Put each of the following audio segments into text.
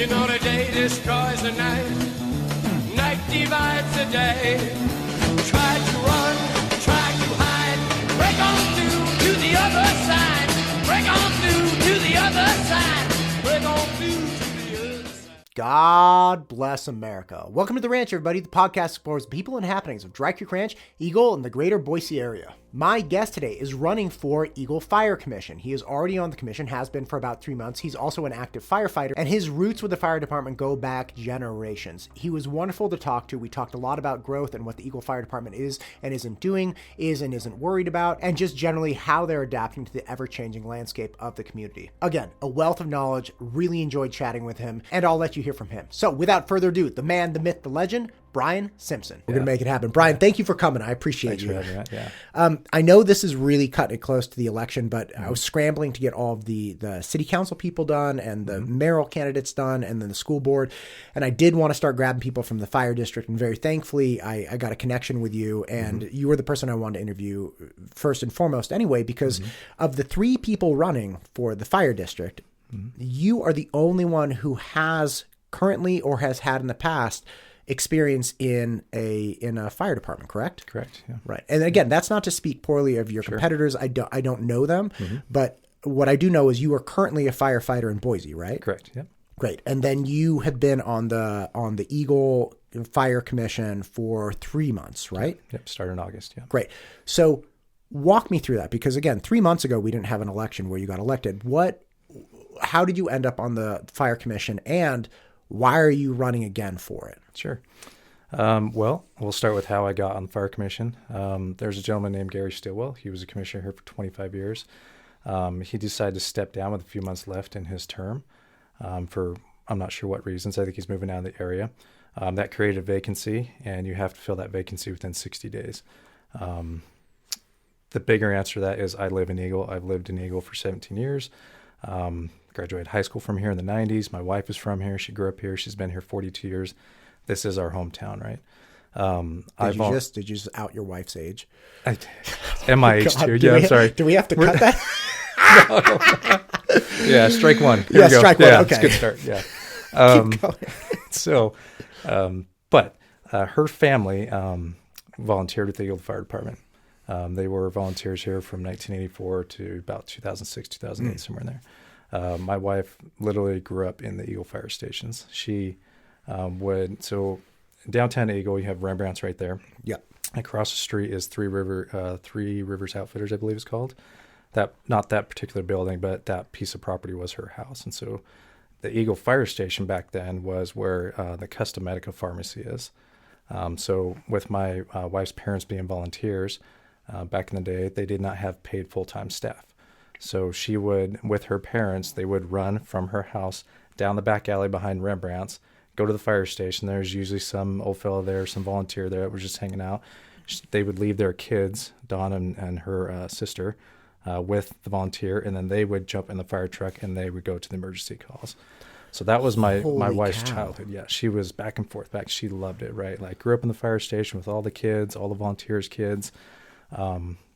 You know the day destroys the night, night divides the day. Try to run, try to hide, break on through to the other side, break on through to the other side, break on through to the other side. God bless America. Welcome to The Ranch, everybody. The podcast explores the people and happenings of Dry Creek Ranch, Eagle, and the greater Boise area. My guest today is running for Eagle Fire Commission. He is already on the commission, has been for about 3 months. He's also an active firefighter, and his roots with the fire department go back generations. He was wonderful to talk to. We talked a lot about growth and what the Eagle Fire Department is and isn't doing, is and isn't worried about, and just generally how they're adapting to the ever-changing landscape of the community. Again, a wealth of knowledge. Really enjoyed chatting with him, and I'll let you hear from him. So without further ado, the man, the myth, the legend, Brian Simpson. We're going to make it happen. Brian, thank you for coming. I appreciate you. Thanks for having me. Yeah. I know this is really cutting it close to the election, but I was scrambling to get all of the city council people done and the mayoral candidates done and then the school board. And I did want to start grabbing people from the fire district. And very thankfully, I got a connection with you. And you were the person I wanted to interview first and foremost anyway, because of the 3 people running for the fire district, you are the only one who has currently or has had in the past experience in a fire department, correct? Correct. Yeah. Right. And again, that's not to speak poorly of your competitors. I don't know them, but what I do know is you are currently a firefighter in Boise, right? Correct. Yeah. Great. And then you have been on the Eagle Fire Commission for 3 months, right? Yep. Started in August. Yeah. Great. So walk me through that, because again, 3 months ago we didn't have an election where you got elected. How did you end up on the fire commission, and why are you running again for it? Sure. Well, we'll start with how I got on the fire commission. There's a gentleman named Gary Stillwell. He was a commissioner here for 25 years. He decided to step down with a few months left in his term for I'm not sure what reasons. I think he's moving out of the area. That created a vacancy, and you have to fill that vacancy within 60 days. The bigger answer to that is I live in Eagle. I've lived in Eagle for 17 years. Graduated high school from here in the 90s. My wife is from here. She grew up here. She's been here 42 years. This is our hometown, right? Did you just out your wife's age? And my age too. Yeah, I'm sorry. Do we have to cut that? Yeah, strike one. Here we go. Strike one. Yeah, okay. It's a good start. Yeah. Keep going. So, but her family volunteered with the Eagle Fire Department. They were volunteers here from 1984 to about 2006, 2008, somewhere in there. My wife literally grew up in the Eagle fire stations. She so downtown Eagle, you have Rembrandt's right there. Yeah. Across the street is Three Rivers Outfitters, I believe it's called. Not that particular building, but that piece of property was her house. And so the Eagle fire station back then was where the Custom Medical Pharmacy is. So with my wife's parents being volunteers, back in the day, they did not have paid full-time staff. So she would, with her parents, they would run from her house down the back alley behind Rembrandt's, go to the fire station. There's usually some old fellow there, some volunteer there that was just hanging out. They would leave their kids, Dawn and her sister, with the volunteer, and then they would jump in the fire truck and they would go to the emergency calls. So that was my wife's childhood. Yeah, she was back and forth. She loved it, right? Like grew up in the fire station with all the kids, all the volunteers' kids.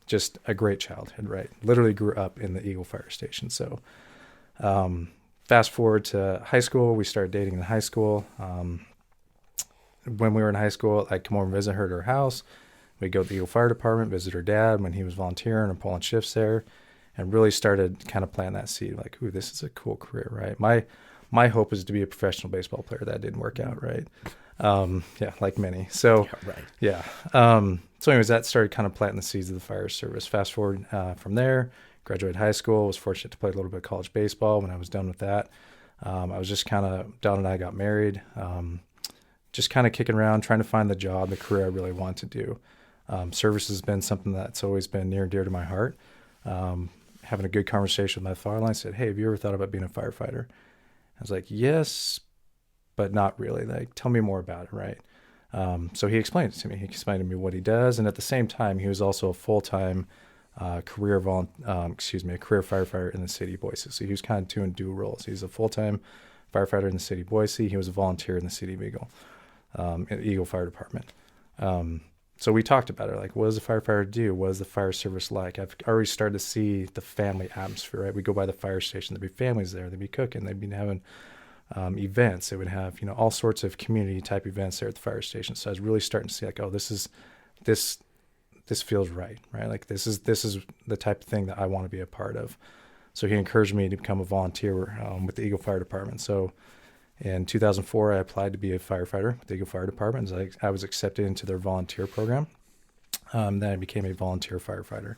Just a great childhood, right? Literally grew up in the Eagle Fire Station. So fast forward to high school, we started dating in high school. When we were in high school, I'd come over and visit her at her house. We'd go to the Eagle Fire Department, visit her dad when he was volunteering and pulling shifts there, and really started kind of planting that seed, like, ooh, this is a cool career, right? My hope was to be a professional baseball player. That didn't work out, right? Yeah, like many. So, yeah. So anyways, that started kind of planting the seeds of the fire service. Fast forward from there, graduated high school, was fortunate to play a little bit of college baseball. When I was done with that, I was just kind of, Dawn and I got married, just kind of kicking around, trying to find the job, the career I really want to do. Service has been something that's always been near and dear to my heart. Having a good conversation with my father, I said, hey, have you ever thought about being a firefighter? I was like, yes, but not really. Like, tell me more about it, right? So he explained it to me. He explained to me what he does, and at the same time, he was also a full-time career firefighter in the city of Boise. So he was kind of doing dual roles. He's a full-time firefighter in the city of Boise. He was a volunteer in the city of Eagle, in the Eagle Fire Department. So we talked about it, like, what does a firefighter do? What is the fire service like? I've already started to see the family atmosphere, right? We go by the fire station, there'd be families there, they'd be cooking, they'd be having events. It would have, all sorts of community type events there at the fire station. So I was really starting to see like, oh, this feels right? Like this is the type of thing that I want to be a part of. So he encouraged me to become a volunteer with the Eagle Fire Department. So in 2004, I applied to be a firefighter with the Eagle Fire Department. So I was accepted into their volunteer program. Then I became a volunteer firefighter.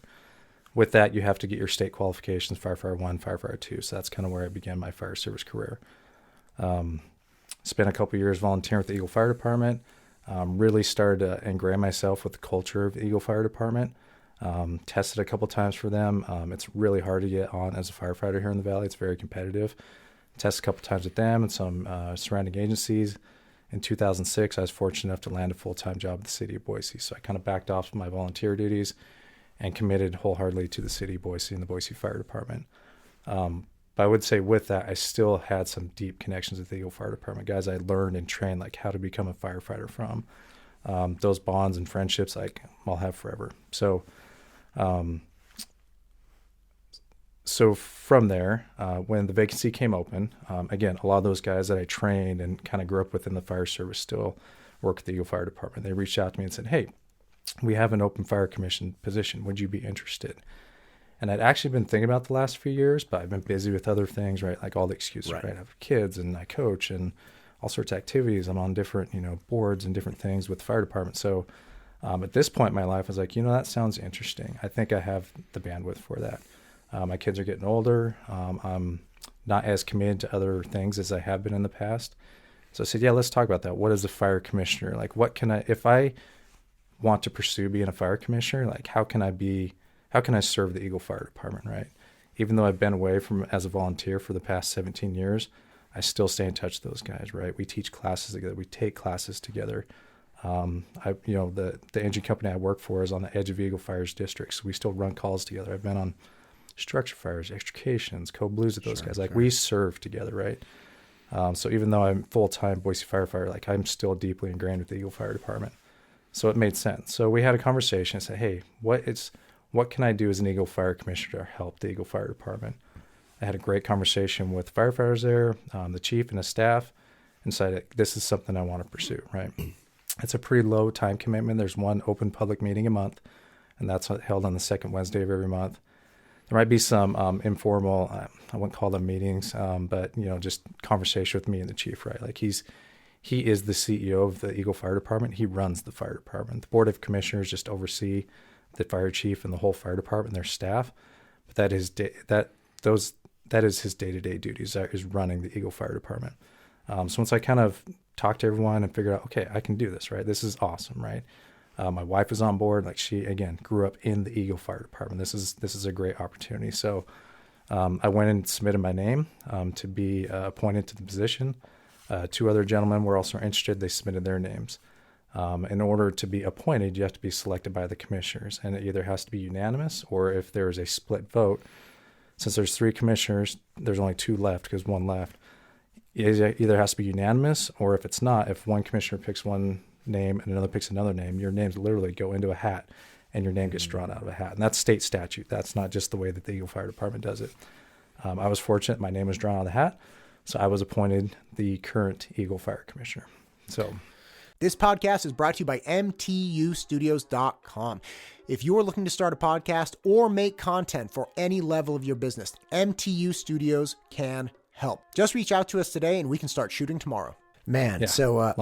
With that, you have to get your state qualifications, Firefighter 1, Firefighter 2. So that's kind of where I began my fire service career. Spent a couple of years volunteering with the Eagle Fire Department. Really started to ingrain myself with the culture of the Eagle Fire Department. Tested a couple times for them. It's really hard to get on as a firefighter here in the Valley. It's very competitive. Tested a couple times with them and some surrounding agencies. In 2006, I was fortunate enough to land a full-time job at the city of Boise. So I kind of backed off my volunteer duties and committed wholeheartedly to the city of Boise and the Boise Fire Department. But I would say with that, I still had some deep connections with the Eagle Fire Department. Guys I learned and trained like how to become a firefighter from. Those bonds and friendships like I'll have forever. So from there, when the vacancy came open, again, a lot of those guys that I trained and kind of grew up with in the fire service still work at the Eagle Fire Department. They reached out to me and said, hey, we have an open fire commission position. Would you be interested? And I'd actually been thinking about the last few years, but I've been busy with other things, right? Like all the excuses, right? I have kids and I coach and all sorts of activities. I'm on different, boards and different things with the fire department. So at this point in my life, I was like, that sounds interesting. I think I have the bandwidth for that. My kids are getting older. I'm not as committed to other things as I have been in the past. So I said, yeah, let's talk about that. What is a fire commissioner? Like, if I want to pursue being a fire commissioner, like how can I serve the Eagle Fire Department, right? Even though I've been away from as a volunteer for the past 17 years, I still stay in touch with those guys, right? We teach classes together. We take classes together. The engine company I work for is on the edge of Eagle Fire's district, so we still run calls together. I've been on structure fires, extrications, code blues with those guys. Like we serve together, right? So even though I'm full-time Boise firefighter, like I'm still deeply ingrained with the Eagle Fire Department. So it made sense. So we had a conversation and said, hey, what can I do as an Eagle Fire Commissioner to help the Eagle Fire Department? I had a great conversation with firefighters there, the chief and the staff, and decided this is something I want to pursue, right? It's a pretty low time commitment. There's one open public meeting a month, and that's held on the second Wednesday of every month. There might be some informal, I wouldn't call them meetings, but just conversation with me and the chief, right? Like he is the CEO of the Eagle Fire Department. He runs the fire department. The Board of Commissioners just oversee the fire chief and the whole fire department and their staff. But that is his day-to-day duties, is running the Eagle Fire Department. So once I kind of talked to everyone and figured out, okay, I can do this, right? This is awesome, right? My wife is on board. Like she, again, grew up in the Eagle Fire Department. This is a great opportunity. So I went and submitted my name to be appointed to the position. Two other gentlemen were also interested. They submitted their names. In order to be appointed, you have to be selected by the commissioners, and it either has to be unanimous or if there's a split vote. Since there's 3 commissioners, there's only 2 left because 1 left. It either has to be unanimous, or if it's not, if one commissioner picks one name and another picks another name, your names literally go into a hat and your name gets drawn out of a hat. And that's state statute. That's not just the way that the Eagle Fire Department does it. I was fortunate. My name was drawn out of the hat. So I was appointed the current Eagle Fire Commissioner. So this podcast is brought to you by mtustudios.com. If you are looking to start a podcast or make content for any level of your business, MTU Studios can help. Just reach out to us today and we can start shooting tomorrow. Man, yeah, so a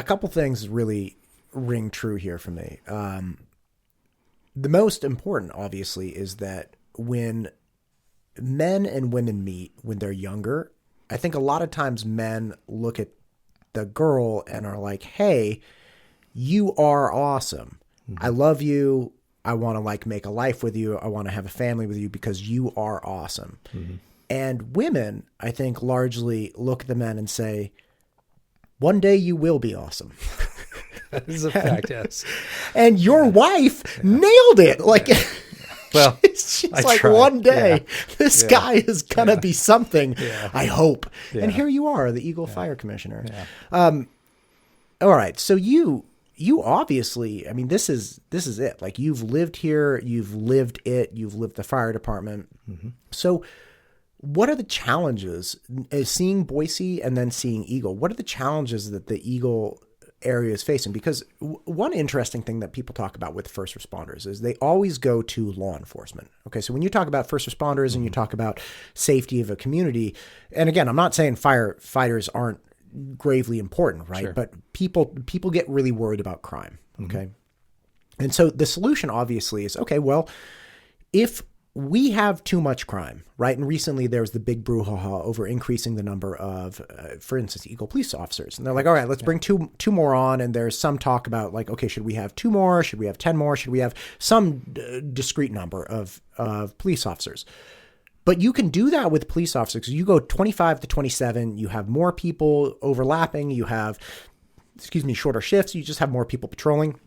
couple things really ring true here for me. The most important, obviously, is that when men and women meet when they're younger, I think a lot of times men look at the girl and are like, hey, you are awesome. Mm-hmm. I love you. I want to make a life with you. I want to have a family with you because you are awesome. Mm-hmm. And women, I think, largely look at the men and say, one day you will be awesome. That is a fact, yes. And your wife nailed it. Well, she's like, tried. One day, this guy is going to be something, I hope. Yeah. And here you are, the Eagle Fire Commissioner. Yeah. All right. So you obviously, I mean, this is it. Like, you've lived here, you've lived it, you've lived the fire department. Mm-hmm. So What are the challenges seeing Boise and then seeing Eagle? What are the challenges that the Eagle area is facing? Because one interesting thing that people talk about with first responders is they always go to law enforcement. Okay, so when you talk about first responders and you talk about safety of a community, and again, I'm not saying firefighters aren't gravely important, right? Sure. But people get really worried about crime. Okay, and so the solution obviously is, okay, well, if we have too much crime, right? And recently there was the big brouhaha over increasing the number of, for instance, Eagle police officers. And they're like, all right, let's bring two more on. And there's some talk about like, okay, should we have 2 more? Should we have 10 more? Should we have some discrete number of police officers? But you can do that with police officers. You go 25 to 27, you have more people overlapping, you have, shorter shifts, you just have more people patrolling.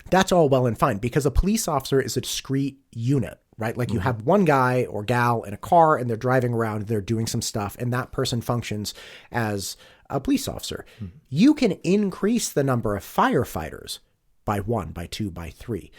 That's all well and fine because a police officer is a discrete unit, right? Like you have one guy or gal in a car and they're driving around, they're doing some stuff, and that person functions as a police officer. You can increase the number of firefighters by 1, by 2, by 3,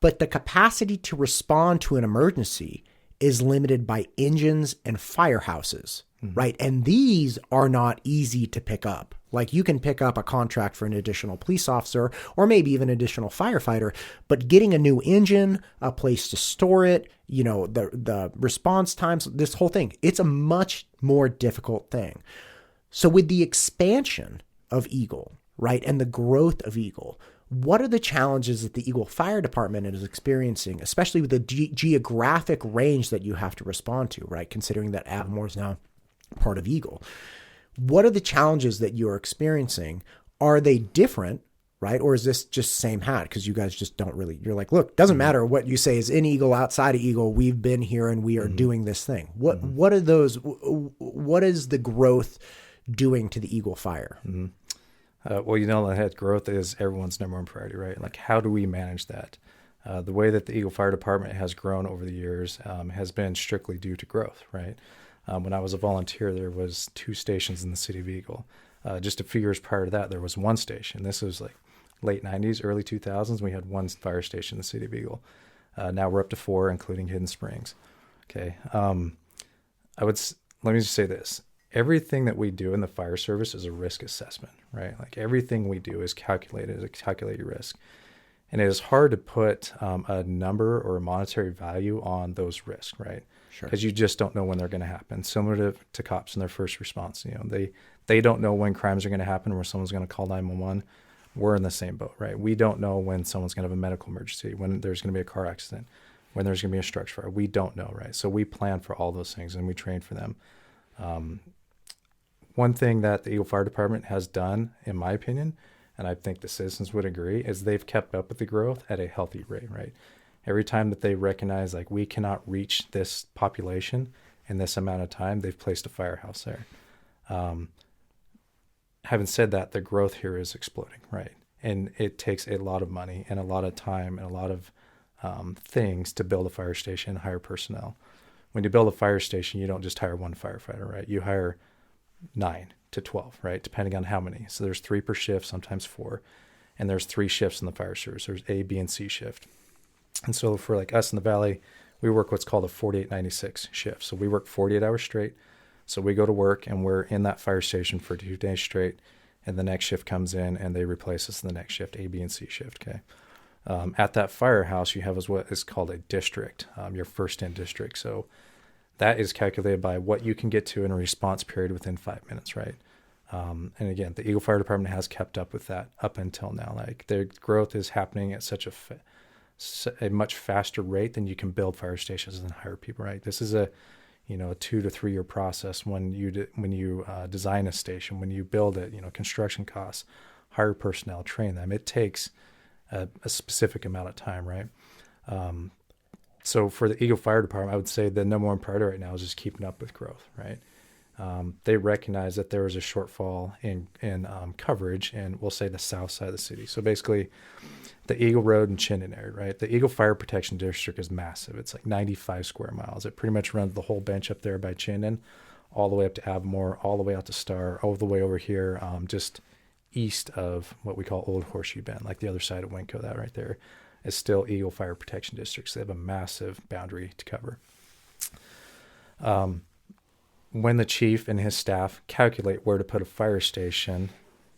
but the capacity to respond to an emergency is limited by engines and firehouses, right? And these are not easy to pick up. Like you can pick up a contract for an additional police officer or maybe even additional firefighter, but getting a new engine, a place to store it, the response times, this whole thing, it's a much more difficult thing. So with the expansion of Eagle, right, and the growth of Eagle, what are the challenges that the Eagle Fire Department is experiencing, especially with the geographic range that you have to respond to, right, considering that Avamore is now part of Eagle? What are the challenges that you're experiencing? Are they different, right? Or is this just same hat? Because you guys just don't really, you're like, look, doesn't matter what you say is in Eagle, outside of Eagle, we've been here and we are doing this thing. What are those, what is the growth doing to the Eagle Fire? Well, that growth is everyone's number one priority, right? Like, how do we manage that? The way that the Eagle Fire Department has grown over the years has been strictly due to growth, right? When I was a volunteer, there was 2 stations in the city of Eagle. Just a few years prior to that, there was 1 station. This was like late 90s, early 2000s. We had 1 fire station in the city of Eagle. Now we're up to 4, including Hidden Springs. Okay. Let me just say this. Everything that we do in the fire service is a risk assessment, right? Like everything we do is calculated to calculate your risk. And it is hard to put a number or a monetary value on those risks, right? Sure. Because you just don't know when they're going to happen. Similar to cops in their first response, they don't know when crimes are going to happen, or someone's going to call 911. We're in the same boat, right? We don't know when someone's going to have a medical emergency, when there's going to be a car accident, when there's going to be a structure fire. We don't know, right? So we plan for all those things and we train for them. One thing that the Eagle Fire Department has done, in my opinion, and I think the citizens would agree, is they've kept up with the growth at a healthy rate, right? Every time that they recognize, like, we cannot reach this population in this amount of time, they've placed a firehouse there. Having said that, the growth here is exploding, right? And it takes a lot of money and a lot of time and a lot of things to build a fire station, hire personnel. When you build a fire station, you don't just hire 1 firefighter, right? You hire 9 to 12, right? Depending on how many. So there's 3 per shift, sometimes 4. And there's 3 shifts in the fire service. There's A, B, and C shift. And so for like us in the Valley, we work what's called a 48-96 shift. So we work 48 hours straight. So we go to work and we're in that fire station for 2 days straight. And the next shift comes in and they replace us in the next shift, A, B, and C shift, okay? At that firehouse, you have what is called a district, your first in district. So that is calculated by what you can get to in a response period within 5 minutes, right? And again, the Eagle Fire Department has kept up with that up until now. Like their growth is happening at such a much faster rate than you can build fire stations and hire people, right? This is a 2 to 3 year process when you design a station, when you build it, construction costs, hire personnel, train them. It takes a specific amount of time, right? So for the Eagle Fire Department, I would say the number one priority right now is just keeping up with growth, right? They recognize that there was a shortfall in coverage in, we'll say, the south side of the city. So basically, the Eagle Road and Chinden area, right? The Eagle Fire Protection District is massive. It's like 95 square miles. It pretty much runs the whole bench up there by Chinden, all the way up to Avamore, all the way out to Star, all the way over here, just east of what we call Old Horseshoe Bend, like the other side of Winco. That right there is still Eagle Fire Protection District. So they have a massive boundary to cover. when the chief and his staff calculate where to put a fire station,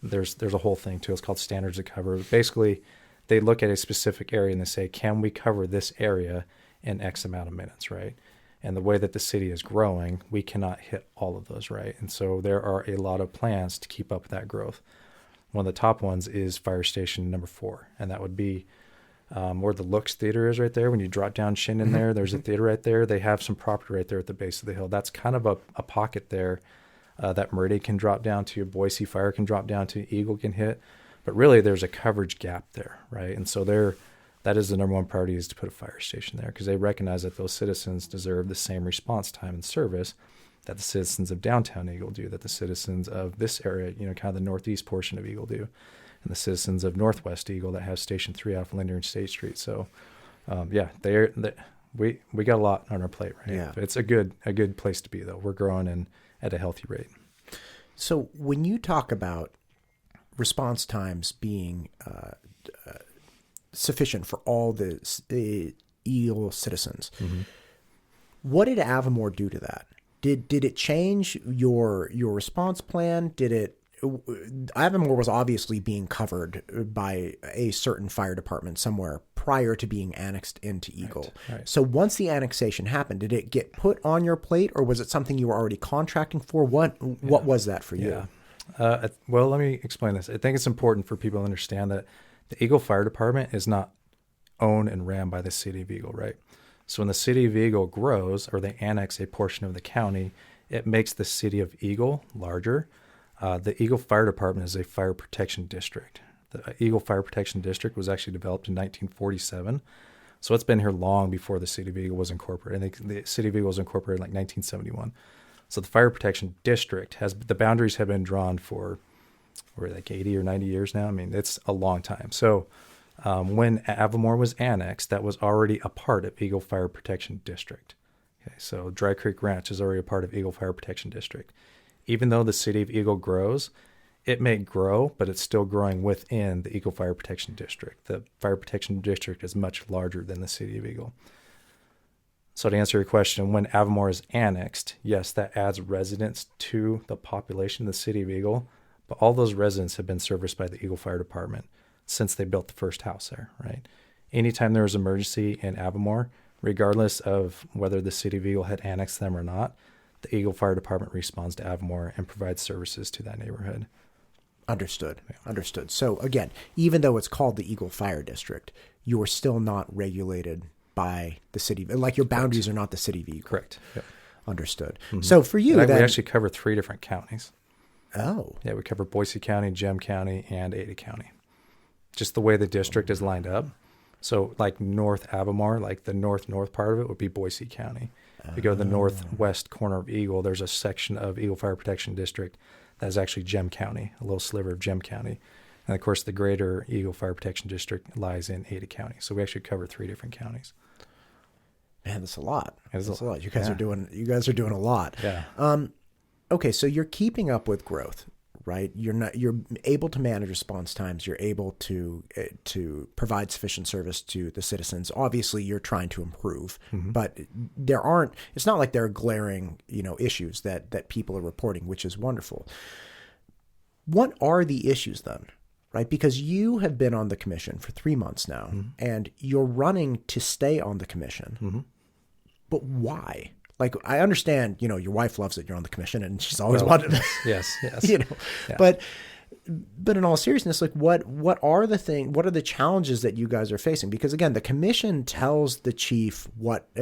there's a whole thing too. It's called standards of cover. Basically, they look at a specific area and they say, can we cover this area in X amount of minutes, right? And the way that the city is growing, we cannot hit all of those, right? And so there are a lot of plans to keep up with that growth. One of the top ones is fire station number 4, and that would be where the Looks Theater is right there. When you drop down Shin there, there's a theater right there. They have some property right there at the base of the hill. That's kind of a pocket there that Meridian can drop down to, Boise Fire can drop down to, Eagle can hit. But really, there's a coverage gap there, right? And so that is the number one priority, is to put a fire station there, because they recognize that those citizens deserve the same response time and service that the citizens of downtown Eagle do, that the citizens of this area, kind of the northeast portion of Eagle do, and the citizens of Northwest Eagle that have Station 3 off Linder and State Street. So, we got a lot on our plate, right? Yeah. But it's a good place to be, though. We're growing and at a healthy rate. So when you talk about response times being sufficient for all the Eagle citizens, what did Avamore do to that? Did it change your response plan? Avamore was obviously being covered by a certain fire department somewhere prior to being annexed into Eagle. Right. So once the annexation happened, did it get put on your plate, or was it something you were already contracting for? What was that for you? Well, let me explain this. I think it's important for people to understand that the Eagle Fire Department is not owned and ran by the city of Eagle, right? So when the city of Eagle grows, or they annex a portion of the county, it makes the city of Eagle larger. The Eagle Fire Department is a fire protection district. The Eagle Fire Protection District was actually developed in 1947. So it's been here long before the city of Eagle was incorporated. I think the city of Eagle was incorporated in like 1971. So the Fire Protection District the boundaries have been drawn for like 80 or 90 years now. I mean, it's a long time. So when Avamore was annexed, that was already a part of Eagle Fire Protection District. Okay, so Dry Creek Ranch is already a part of Eagle Fire Protection District. Even though the city of Eagle grows, it may grow, but it's still growing within the Eagle Fire Protection District. The Fire Protection District is much larger than the city of Eagle. So to answer your question, when Avamore is annexed, yes, that adds residents to the population of the city of Eagle, but all those residents have been serviced by the Eagle Fire Department since they built the first house there, right? Anytime there was an emergency in Avamore, regardless of whether the city of Eagle had annexed them or not, the Eagle Fire Department responds to Avamore and provides services to that neighborhood. Understood. Understood. So again, even though it's called the Eagle Fire District, you are still not regulated by the city. Like your boundaries are not the city of Eagle. Correct. Yep. Understood. So for you, we actually cover 3 different counties. Oh. Yeah, we cover Boise County, Gem County, and Ada County. Just the way the district is lined up. So like North Avamore, like the north part of it would be Boise County. If you go to the northwest corner of Eagle, there's a section of Eagle Fire Protection District that is actually Gem County, a little sliver of Gem County. And of course, the greater Eagle Fire Protection District lies in Ada County. So we actually cover 3 different counties. Man, that's a lot. That's a lot. You guys are doing a lot. Yeah. Okay, so you're keeping up with growth, right? You're able to manage response times. You're able to provide sufficient service to the citizens. Obviously, you're trying to improve, but it's not like there are glaring, issues that people are reporting, which is wonderful. What are the issues then? Right? Because you have been on the commission for 3 months now, and you're running to stay on the commission. But why? Like, I understand, your wife loves it. You're on the commission, and she's always wanted it. Yes. Yeah. But in all seriousness, like, what are the challenges that you guys are facing? Because again, the commission tells the chief what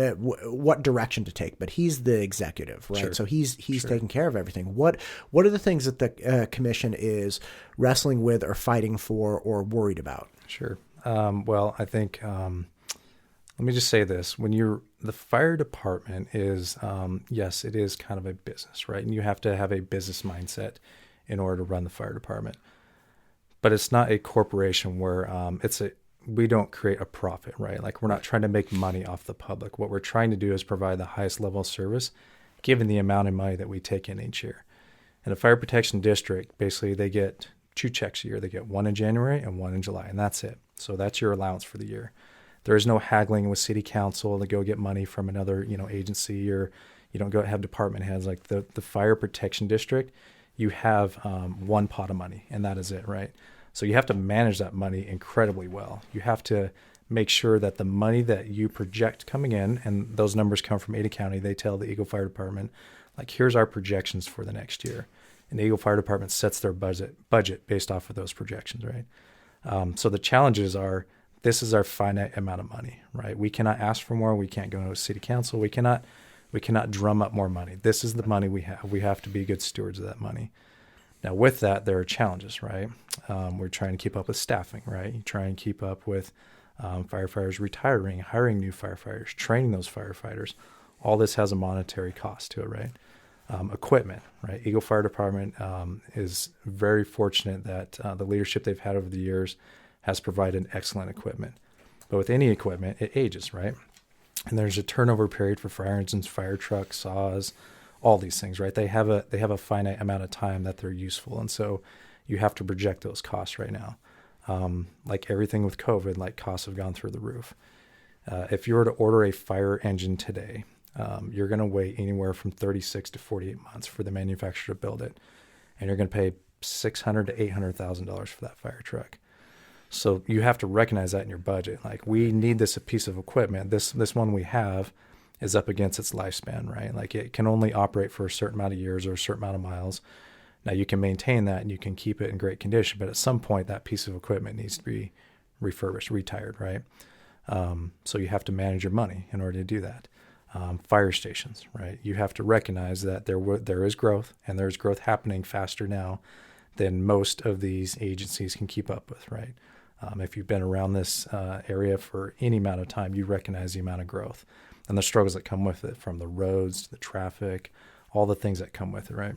direction to take, but he's the executive, right? Sure. So he's taking care of everything. What are the things that the commission is wrestling with or fighting for or worried about? Sure. Well, I think, let me just say this. The fire department is, yes, it is kind of a business, right? And you have to have a business mindset in order to run the fire department. But it's not a corporation where we don't create a profit, right? Like, we're not trying to make money off the public. What we're trying to do is provide the highest level of service given the amount of money that we take in each year. In a fire protection district, basically they get 2 checks a year. They get one in January and one in July, and that's it. So that's your allowance for the year. There is no haggling with city council to go get money from another, agency, or, You don't go have department heads. Like the fire protection district, you have one pot of money, and that is it, right? So you have to manage that money incredibly well. You have to make sure that the money that you project coming in, and those numbers come from Ada County, they tell the Eagle Fire Department, like, here's our projections for the next year. And the Eagle Fire Department sets their budget based off of those projections, right? So the challenges are, this is our finite amount of money, right? We cannot ask for more. We can't go to city council. We cannot drum up more money. This is the money we have. We have to be good stewards of that money. Now, with that, there are challenges, right? We're trying to keep up with staffing, right? You try and keep up with firefighters retiring, hiring new firefighters, training those firefighters. All this has a monetary cost to it, right? Equipment, right? Eagle Fire Department is very fortunate that the leadership they've had over the years has provided excellent equipment. But with any equipment, it ages, right? And there's a turnover period for fire engines, fire trucks, saws, all these things, right? They have a finite amount of time that they're useful. And so you have to project those costs right now. Like everything with COVID, like costs have gone through the roof. If you were to order a fire engine today, you're going to wait anywhere from 36 to 48 months for the manufacturer to build it. And you're going to pay $600,000 to $800,000 for that fire truck. So you have to recognize that in your budget. Like, we need this piece of equipment. This one we have is up against its lifespan, right? Like, it can only operate for a certain amount of years or a certain amount of miles. Now, you can maintain that and you can keep it in great condition, but at some point that piece of equipment needs to be refurbished, retired, right? So you have to manage your money in order to do that. Fire stations, right? You have to recognize that there is growth, and there's growth happening faster now than most of these agencies can keep up with, right? If you've been around this area for any amount of time, you recognize the amount of growth and the struggles that come with it, from the roads to the traffic, all the things that come with it, right?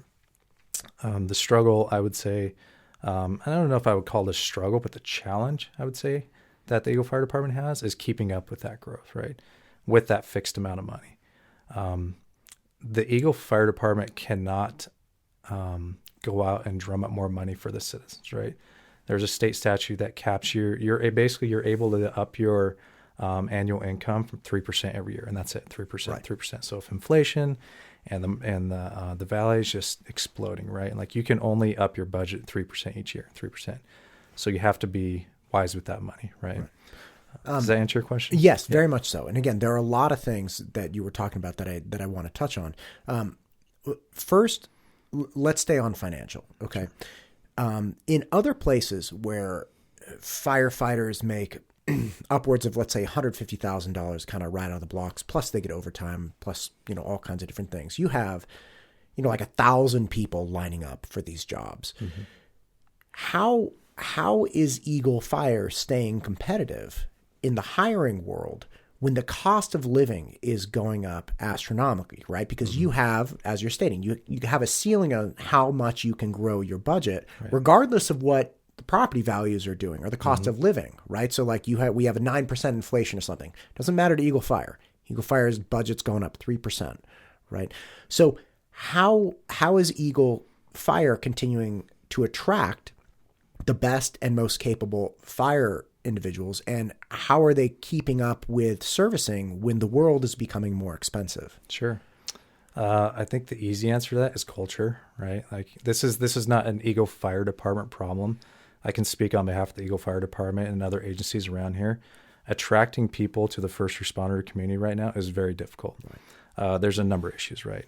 The struggle, I would say, I don't know if I would call this struggle, but the challenge, I would say, that the Eagle Fire Department has is keeping up with that growth, right? With that fixed amount of money. The Eagle Fire Department cannot go out and drum up more money for the citizens, right? There's a state statute that caps you're able to up your annual income from 3% every year, and that's it, 3%, right. 3%. So if inflation and the valley is just exploding, right? Like, you can only up your budget 3% each year, 3%. So you have to be wise with that money, right? Does that answer your question? Yes, very much so. And again, there are a lot of things that you were talking about that I want to touch on. First, let's stay on financial, okay? In other places where firefighters make upwards of, let's say, $150,000 kind of right out of the blocks, plus they get overtime, plus, all kinds of different things. You have, like 1,000 people lining up for these jobs. Mm-hmm. How is Eagle Fire staying competitive in the hiring world when the cost of living is going up astronomically, right? Because you have, as you're stating, you have a ceiling on how much you can grow your budget, regardless of what the property values are doing or the cost of living, right? So like we have a 9% inflation or something. Doesn't matter to Eagle Fire. Eagle Fire's budget's going up 3%, right? So how is Eagle Fire continuing to attract the best and most capable fire individuals, and how are they keeping up with servicing when the world is becoming more expensive? Sure. I think the easy answer to that is culture, right? Like, this is not an Eagle Fire Department problem. I can speak on behalf of the Eagle Fire Department and other agencies around here. Attracting people to the first responder community right now is very difficult. Right. There's a number of issues, right?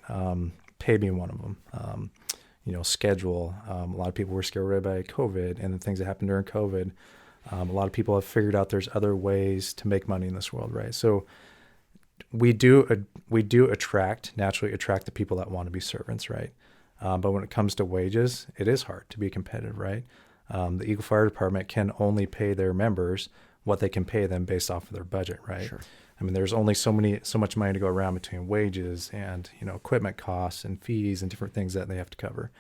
Pay being one of them. Schedule. A lot of people were scared away by COVID and the things that happened during COVID. A lot of people have figured out there's other ways to make money in this world, right? So we do naturally attract the people that want to be servants, right? But when it comes to wages, it is hard to be competitive, right? The Eagle Fire Department can only pay their members what they can pay them based off of their budget, right? Sure. I mean, there's only so much money to go around between wages and, equipment costs and fees and different things that they have to cover.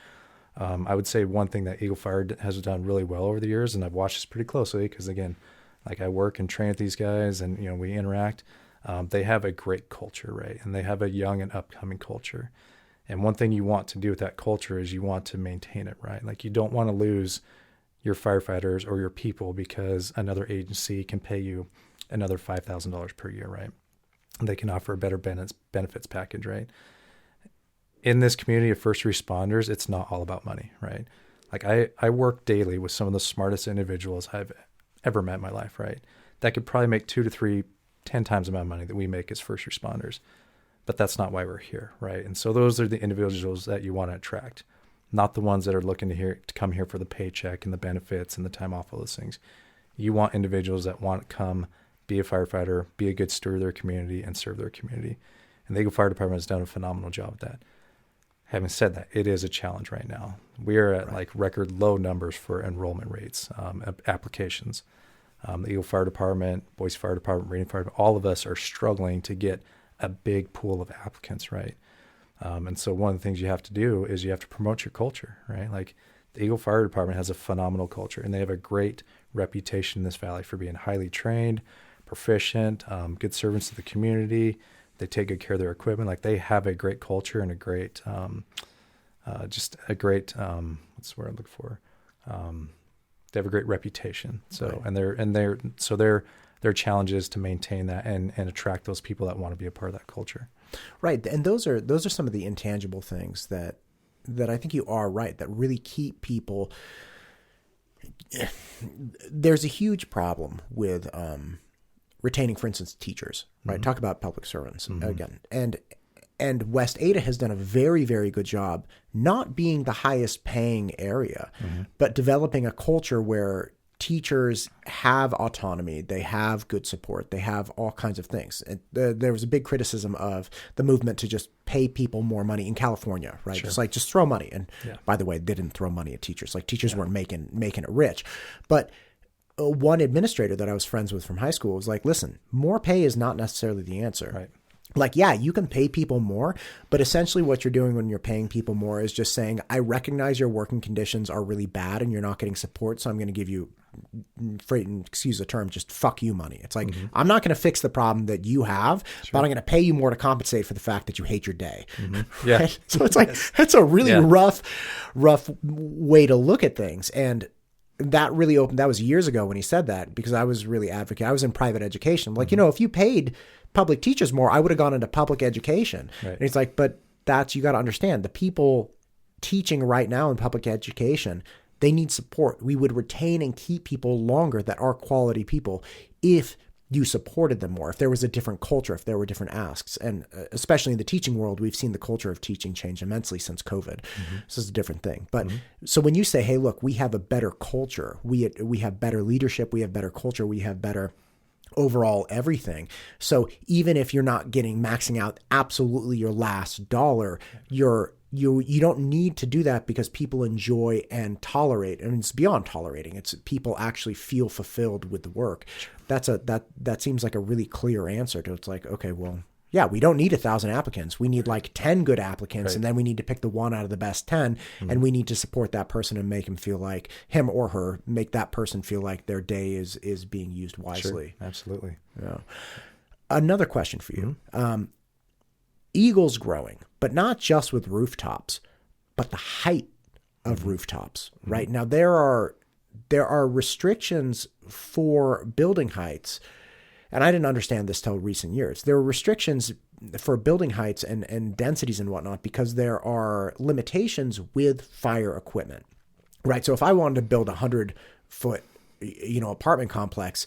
I would say one thing that Eagle Fire has done really well over the years, and I've watched this pretty closely because, again, like, I work and train with these guys and, we interact. They have a great culture, right? And they have a young and upcoming culture. And one thing you want to do with that culture is you want to maintain it, right? Like, you don't want to lose your firefighters or your people because another agency can pay you another $5,000 per year, right? They can offer a better benefits package, right? in this community of first responders, it's not all about money, right? Like I work daily with some of the smartest individuals I've ever met in my life, right? That could probably make 2 to 3, 10 times the amount of money that we make as first responders. But that's not why we're here, right? And so those are the individuals that you want to attract, not the ones that are looking to come here for the paycheck and the benefits and the time off, all those things. You want individuals that want to come, be a firefighter, be a good steward of their community, and serve their community. And the Eagle Fire Department has done a phenomenal job with that. Having said that, it is a challenge right now. We are at like record low numbers for enrollment rates, applications. The Eagle Fire Department, Boise Fire Department, Marine Fire Department, all of us are struggling to get a big pool of applicants, right? And so one of the things you have to do is you have to promote your culture, right? Like the Eagle Fire Department has a phenomenal culture, and they have a great reputation in this valley for being highly trained, proficient, good servants to the community. They take good care of their equipment. Like they have a great culture and a great, what's the word I'm looking for? They have a great reputation. So, right. Their challenge is to maintain that and attract those people that want to be a part of that culture. Right. And those are some of the intangible things that I think you are right, that really keep people. There's a huge problem with, retaining, for instance, teachers, right? Mm-hmm. Talk about public servants again. And West Ada has done a very, very good job, not being the highest paying area, but developing a culture where teachers have autonomy, they have good support, they have all kinds of things. And there was a big criticism of the movement to just pay people more money in California, right? Sure. Just throw money. And by the way, they didn't throw money at teachers. Like teachers weren't making it rich. But one administrator that I was friends with from high school was like, listen, more pay is not necessarily the answer. Right. Like, yeah, you can pay people more, but essentially what you're doing when you're paying people more is just saying, I recognize your working conditions are really bad and you're not getting support, so I'm going to give you, excuse the term, just fuck you money. It's like, I'm not going to fix the problem that you have, but I'm going to pay you more to compensate for the fact that you hate your day. Yeah. Right? So it's like, that's a really rough way to look at things. And that really opened, that was years ago when he said that, because I was really advocate. I was in private education. Like, if you paid public teachers more, I would have gone into public education. Right. And he's like, but you got to understand, the people teaching right now in public education, they need support. We would retain and keep people longer that are quality people if you supported them more, if there was a different culture, if there were different asks. And especially in the teaching world, we've seen the culture of teaching change immensely since COVID. This is a different thing. But so when you say, hey, look, we have a better culture, we have better leadership, we have better culture, we have better overall everything. So even if you're not maxing out absolutely your last dollar, you don't need to do that, because people enjoy and tolerate. I mean, it's beyond tolerating. It's people actually feel fulfilled with the work. That seems like a really clear answer to, it's like, okay, well, yeah, we don't need 1,000 applicants. We need like 10 good applicants, and then we need to pick the one out of the best 10, and we need to support that person and make him or her make that person feel like their day is being used wisely. Sure. Absolutely. Yeah. Another question for you. Eagle's growing, but not just with rooftops, but the height of rooftops. Right now, there are restrictions for building heights, and I didn't understand this till recent years. There are restrictions for building heights and densities and whatnot, because there are limitations with fire equipment. Right. So if I wanted to build 100-foot apartment complex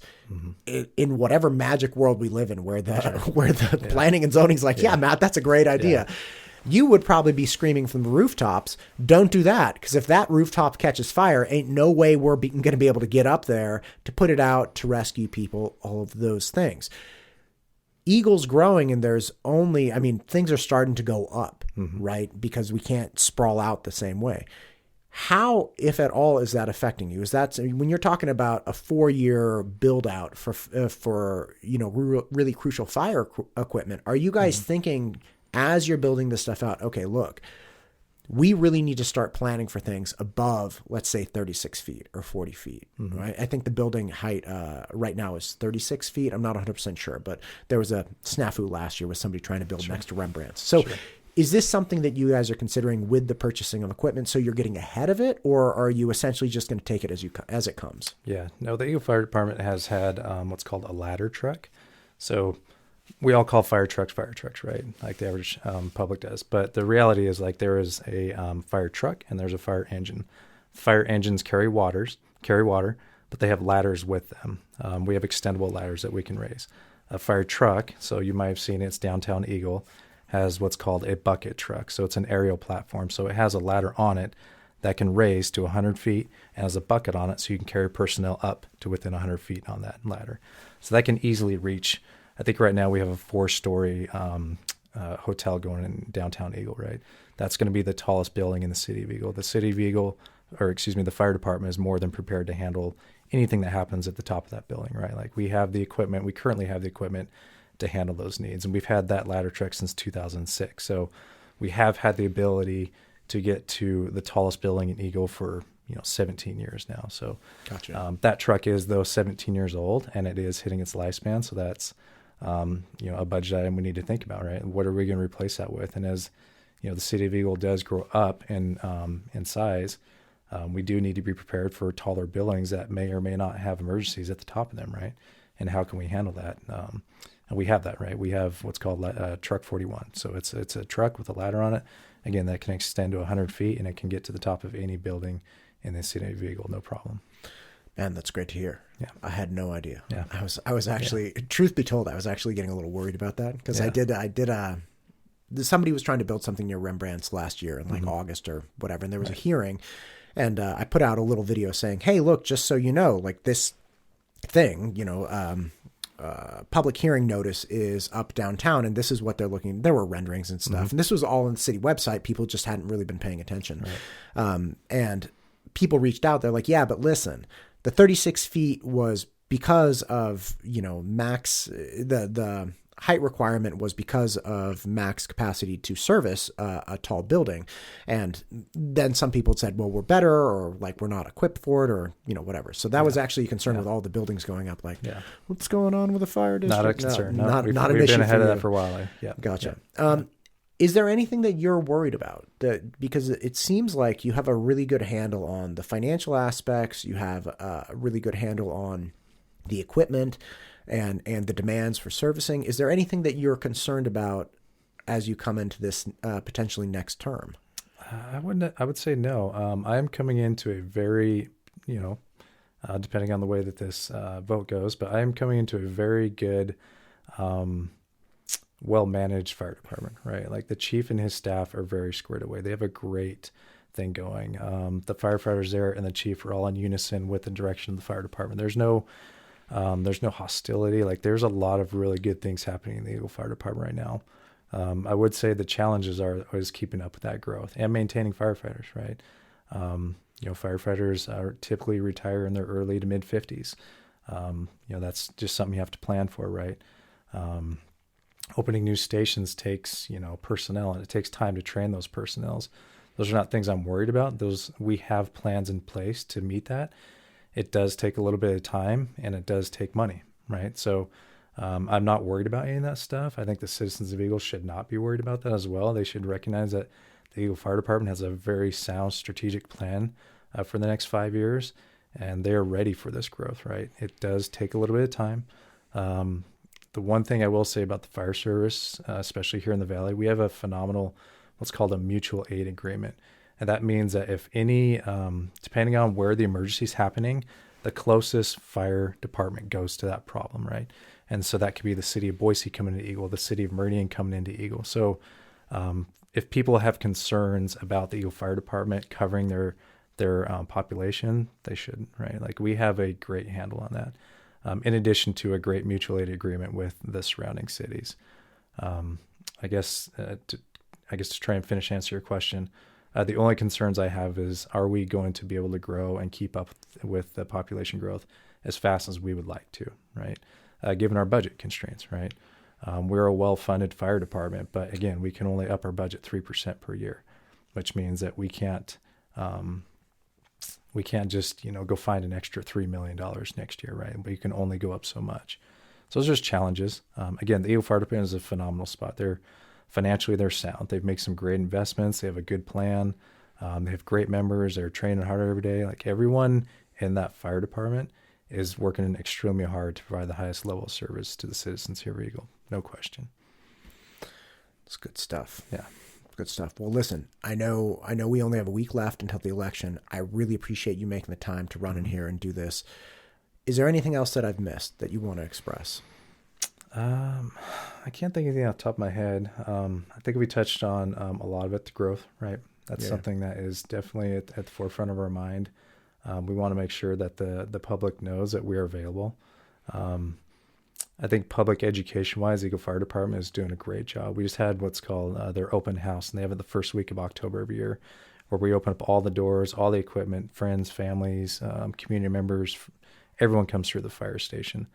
in whatever magic world we live in, where the planning and zoning is like, yeah, Matt, that's a great idea. Yeah. You would probably be screaming from the rooftops, don't do that, because if that rooftop catches fire, ain't no way we're going to be able to get up there to put it out, to rescue people, all of those things. Eagle's growing, and things are starting to go up, right? Because we can't sprawl out the same way. How, if at all, is that affecting you? Is that, when you're talking about a 4-year build out for really crucial fire equipment, are you guys thinking, as you're building this stuff out, okay, look, we really need to start planning for things above, let's say, 36 feet or 40 feet, right? I think the building height right now is 36 feet. I'm not 100% sure, but there was a snafu last year with somebody trying to build next to Rembrandt's. So is this something that you guys are considering with the purchasing of equipment, so you're getting ahead of it, or are you essentially just going to take it as it comes? Yeah. No, the Eagle Fire Department has had what's called a ladder truck. So we all call fire trucks, right? Like the average public does. But the reality is like there is a fire truck and there's a fire engine. Fire engines carry water, but they have ladders with them. We have extendable ladders that we can raise. A fire truck, so you might have seen it's downtown Eagle, has what's called a bucket truck. So it's an aerial platform. So it has a ladder on it that can raise to 100 feet and has a bucket on it so you can carry personnel up to within 100 feet on that ladder. So that can easily reach, I think right now we have a 4-story hotel going in downtown Eagle, right? That's going to be the tallest building in the city of Eagle. The city of Eagle, the fire department is more than prepared to handle anything that happens at the top of that building, right? Like we currently have the equipment to handle those needs. And we've had that ladder truck since 2006. So we have had the ability to get to the tallest building in Eagle for 17 years now. So Gotcha. That truck is though 17 years old and it is hitting its lifespan. So that's a budget item we need to think about, right? What are we going to replace that with? And as the city of Eagle does grow up in size, we do need to be prepared for taller buildings that may or may not have emergencies at the top of them, right? And how can we handle that? And we have that, right? We have what's called Truck 41. So it's a truck with a ladder on it, again, that can extend to 100 feet and it can get to the top of any building in the city of Eagle, no problem. Man, that's great to hear. Yeah. I had no idea. Yeah. I was actually, truth be told, I was actually getting a little worried about that because somebody was trying to build something near Rembrandt's last year in like August or whatever. And there was a hearing and I put out a little video saying, hey, look, just so you know, like this thing, public hearing notice is up downtown and this is what they're looking. There were renderings and stuff. And this was all on the city website. People just hadn't really been paying attention. Right. And people reached out. They're like, yeah, but listen, the 36 feet was because of, max, the height requirement was because of max capacity to service a tall building. And then some people said, well, we're better, or like, we're not equipped for it, or, whatever. So that was actually a concern with all the buildings going up. Like, what's going on with the fire district? Not a concern. Not an we've issue been ahead for of you. that for a while. Yeah. Gotcha. Yeah. Is there anything that you're worried about? Because it seems like you have a really good handle on the financial aspects. You have a really good handle on the equipment and the demands for servicing. Is there anything that you're concerned about as you come into this potentially next term? I would say no. I am coming into a very, depending on the way that this vote goes, but I am coming into a very good, well-managed fire department, right? Like the chief and his staff are very squared away. They have a great thing going. The firefighters there and the chief are all in unison with the direction of the fire department. There's no hostility. Like there's a lot of really good things happening in the Eagle Fire Department right now. I would say the challenges is keeping up with that growth and maintaining firefighters, right? Firefighters are typically retire in their early to mid 50s. That's just something you have to plan for, right? Opening new stations takes, personnel, and it takes time to train those personnel. Those are not things I'm worried about. We have plans in place to meet that. It does take a little bit of time and it does take money, right? So I'm not worried about any of that stuff. I think the citizens of Eagle should not be worried about that as well. They should recognize that the Eagle Fire Department has a very sound strategic plan for the next 5 years, and they're ready for this growth, right? It does take a little bit of time. The one thing I will say about the fire service, especially here in the Valley, we have a phenomenal, what's called a mutual aid agreement. And that means that if any, depending on where the emergency is happening, the closest fire department goes to that problem, right? And so that could be the city of Boise coming into Eagle, the city of Meridian coming into Eagle. So if people have concerns about the Eagle Fire Department covering their population, they should, right? Like we have a great handle on that. In addition to a great mutual aid agreement with the surrounding cities. I guess to try and finish answer your question, the only concerns I have is, are we going to be able to grow and keep up with the population growth as fast as we would like to, right? Given our budget constraints, right? We're a well-funded fire department, but again, we can only up our budget 3% per year, which means that we can't just, go find an extra $3 million next year, right? But you can only go up so much. So those are just challenges. Again, the Eagle Fire Department is a phenomenal spot. Financially, they're sound. They've made some great investments. They have a good plan. They have great members. They're training harder every day. Like everyone in that fire department is working extremely hard to provide the highest level of service to the citizens here of Eagle. No question. It's good stuff. Yeah. Good stuff. Well, listen, I know we only have a week left until the election. I really appreciate you making the time to run in here and do this. Is there anything else that I've missed that you want to express? I can't think of anything off the top of my head. I think we touched on a lot of it, the growth, right? That's something that is definitely at the forefront of our mind. We want to make sure that the public knows that we are available. I think public education-wise, Eagle Fire Department is doing a great job. We just had what's called their open house, and they have it the first week of October every year, where we open up all the doors, all the equipment, friends, families, community members. Everyone comes through the fire station.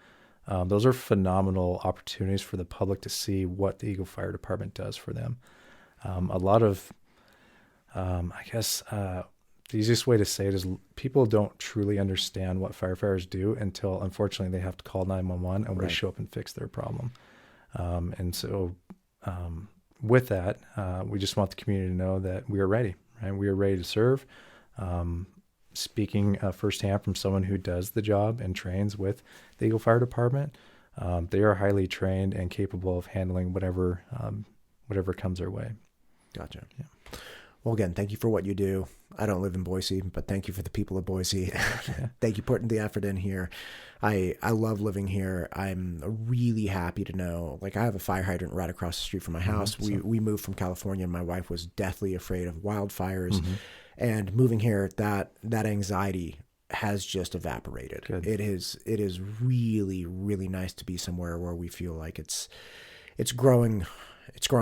Those are phenomenal opportunities for the public to see what the Eagle Fire Department does for them. A lot of, I guess, the easiest way to say it is people don't truly understand what firefighters do until, unfortunately, they have to call 911 and we show up and fix their problem. And so with that, we just want the community to know that we are ready, right? We are ready to serve. Speaking firsthand from someone who does the job and trains with the Eagle Fire Department, they are highly trained and capable of handling whatever comes their way. Gotcha. Yeah. Well, again, thank you for what you do. I don't live in Boise, but thank you for the people of Boise. Thank you for putting the effort in here. I love living here. I'm really happy to know, like, I have a fire hydrant right across the street from my house. Mm-hmm. We moved from California, and my wife was deathly afraid of wildfires. Mm-hmm. And moving here, that anxiety has just evaporated. Good. It is really, really nice to be somewhere where we feel like it's growing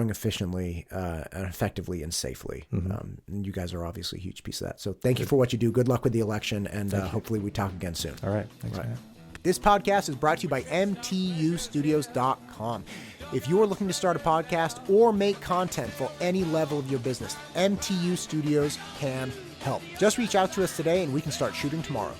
efficiently and effectively and safely. Mm-hmm. And you guys are obviously a huge piece of that. So thank you for what you do. Good luck with the election, and hopefully we talk again soon. All right. Thanks, man. This podcast is brought to you by mtustudios.com. If you are looking to start a podcast or make content for any level of your business, MTU Studios can help. Just reach out to us today and we can start shooting tomorrow.